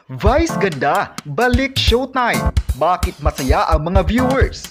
Vice Ganda, balik showtime. Bakit masaya ang mga viewers?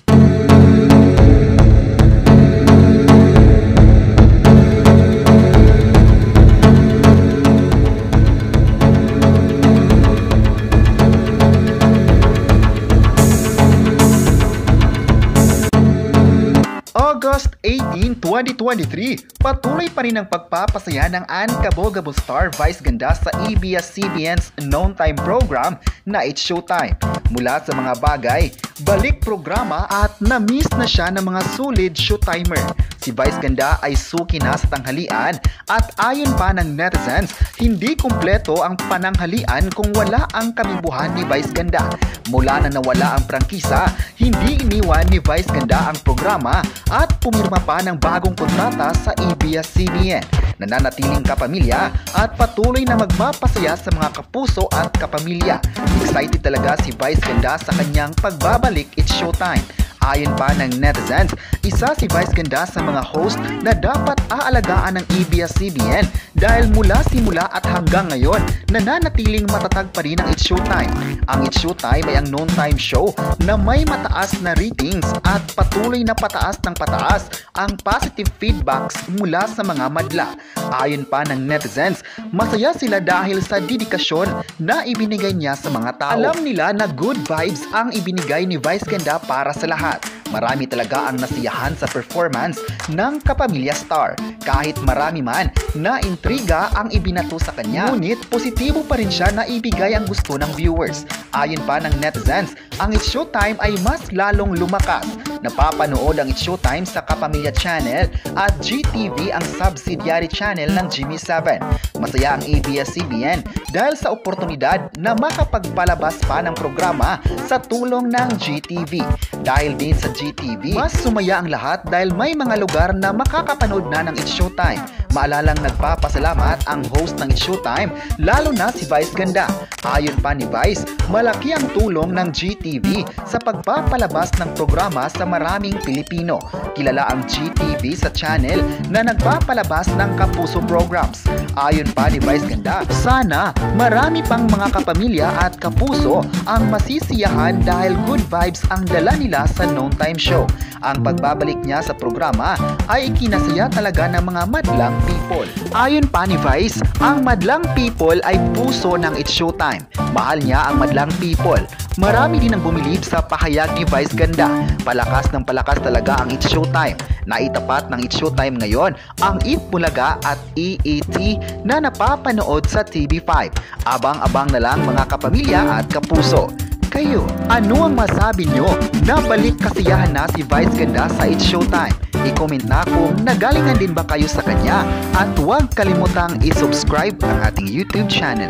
August 18, 2023, patuloy pa rin ang pagpapasaya ng Ankabogabo star Vice Ganda sa ABS-CBN's Noon Time program na It's Showtime. Mula sa mga bagay, balik programa at na-miss na siya ng mga solid showtimer. Si Vice Ganda ay suki na sa tanghalian at ayon pa ng netizens, hindi kumpleto ang pananghalian kung wala ang kamibuhan ni Vice Ganda. Mula na nawala ang prangkisa, hindi iniwan ni Vice Ganda ang programa at pumirma pa ng bagong kontrata sa ABS-CBN. Nananatiling kapamilya at patuloy na magpapasaya sa mga kapuso at kapamilya. Excited talaga si Vice Ganda sa kanyang pagbabalik It's Showtime. Ayon pa ng netizens, isa si Vice Ganda sa mga host na dapat aalagaan ng ABS-CBN dahil mula simula at hanggang ngayon, nananatiling matatag pa rin ang It's Showtime. Ang It's Showtime ay ang noon time show na may mataas na ratings at patuloy na pataas ng pataas ang positive feedbacks mula sa mga madla. Ayon pa ng netizens, masaya sila dahil sa dedikasyon na ibinigay niya sa mga tao. Alam nila na good vibes ang ibinigay ni Vice Ganda para sa lahat. Marami talaga ang nasiyahan sa performance ng kapamilya star. Kahit marami man na intriga ang ibinato sa kanya, ngunit positibo pa rin siya na ibigay ang gusto ng viewers. Ayon pa ng netizens, ang It's Showtime ay mas lalong lumakas. Napapanood ang It's Showtime sa Kapamilya Channel at GTV ang subsidiary channel ng GMA7. Masaya ang ABS-CBN dahil sa oportunidad na makapagpalabas pa ng programa sa tulong ng GTV. Dahil din sa GTV, mas sumaya ang lahat dahil may mga lugar na makakapanood na ng It's Showtime. Maalalang nagpapasalamat ang host ng It's Showtime, lalo na si Vice Ganda. Ayon pa ni Vice, malaki ang tulong ng GTV sa pagpapalabas ng programa sa maraming Pilipino. Kilala ang GTV sa channel na nagpapalabas ng kapuso programs. Ayon pa ni Vice Ganda, sana marami pang mga kapamilya at kapuso ang masisiyahan dahil good vibes ang dala nila sa Noon Time show. Ang pagbabalik niya sa programa ay ikinasaya talaga ng mga madlang people. Ayon pa ni Vice, ang madlang people ay puso ng It's Showtime. Mahal niya ang madlang people. Marami din ang bumilib sa pahayag ni Vice Ganda. Palakas ng palakas talaga ang It's Showtime. Naitapat ng It's Showtime ngayon ang Eat Bulaga at EAT na napapanood sa TV5. Abang-abang na lang mga kapamilya at kapuso. Kayo, ano ang masabi nyo na balik kasiyahan na si Vice Ganda sa It's Showtime? I-comment na kung nagalingan din ba kayo sa kanya at huwag kalimutang i-subscribe ang ating YouTube channel.